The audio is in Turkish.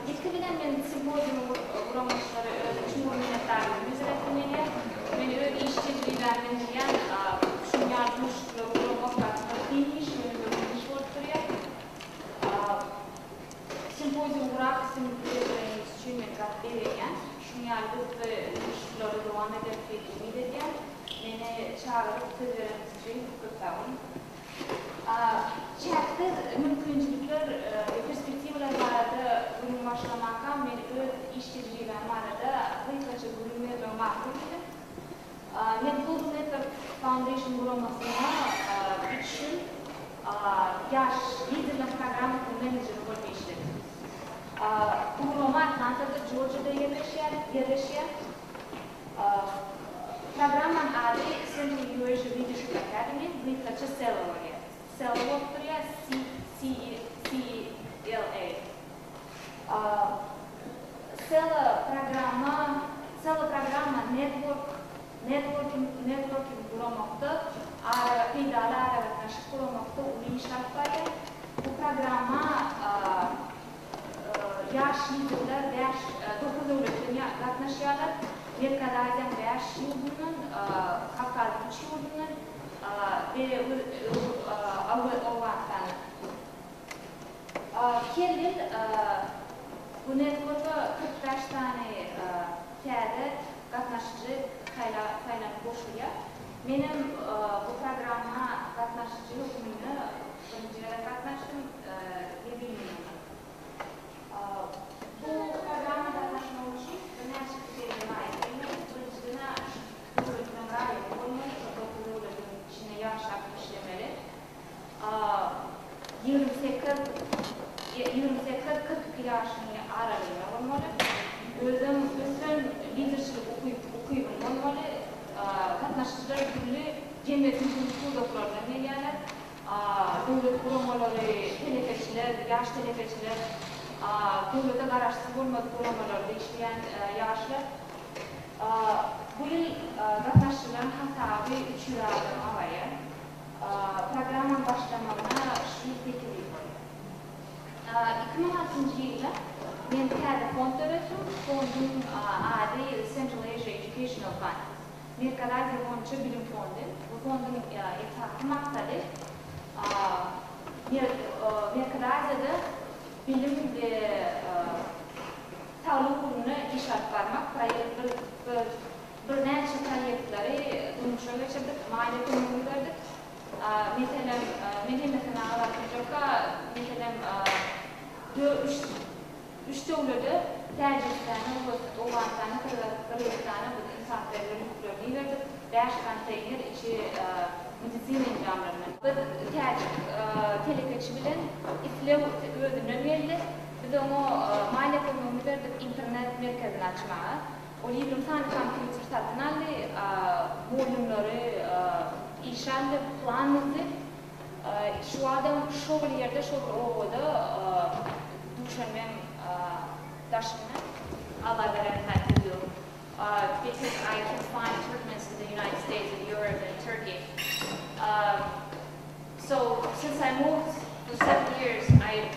Yetkililer men simpozyumu uğramışları için minnettarım. Müzeretmeni beni öyle iş tecrübemden diyen şun yardımcılığı uğramak hakkında değilmiş, beni iş ortaya. Simpozyum uğrak simpozyumu için mekat veriyen, şun yardımcılığı devam edip ediyen, beni çağırıp tezlerimiz için kutlayalım. Çekti mümkünlükler perspektiveler vardı bunun başlamaktan beni öz iş tecrübem vardı birkaç bölümlerle mahkumdu. Network Network Foundation kurulmasına için yaş liderlik programı manager olarak işledim. Bu Roma Atlanta'da Georgia'da yerleşiyor. Programın adı Central Eurasia Leadership Academy, birkaç selo var. Selo oturuyor, CELA. Selo programa networking kurulmakta, peydalar arasında kurulmakta ulu işler var. Bu programa yaş liderler, 9 öğretim yaklaşıyorlar. Bir kadardan 5 yılının, Kafka'da 3 yılının ve Avvat'tan. Her yıl bu network'a 45 tane kâde katnaşıcı kaynak boşluyor. Benim bu programa katnaşıcı hükümünü önceden katnaştım, bilmiyorum. Bu programa katnaşma için önemli bir şey var. Yaş işlemeli. 28-40 yaşını aralığına olmalı. Özüm lidership okuyup olmalı. Katnaşıcılar türlü cemiyetin kurulu programı yani. Devlet kurumları, telekeçiler, yaş telekeçiler, devlete karıştırıp olmadığı kurumlarda işleyen yaşlar. Bu yıl katnaşıcıların hatabı 3 yıl avaya. Programın başlamağına şu teklif ediyor. 2006 yılda ben kâde fond öğretim, fondun adı Central Asia Educational Fund. Merkezi Foncu Bilim Fondu. Bu fondun iltihakı maksadı Merkez'de bilim ve sağlık kurumuna iş arttırmak, birden çok proyektleri dönüşe geçirdik, mali ekonomi verdik. Mesela üç devleti Tercih'ten, Oğuzhan'dan, Kırgızistan'a bu insanlarla yüklerini verdik. 5 konteyner içi medizin imkanlarını. Tercih telekeçi bilen iflev ödünü verildi. Biz onu mali ekonomi verdik, internet merkezini açmaya. O 20 tane kompüter satın aldı, bölümleri işaretli, planladı. Şu adam şöyle yerde, şöyle ovada düşünmem taşımına Allah veren ediyor. Because I can find Turkmens in the United States and Europe and Turkey. So since I moved for 7 years, I've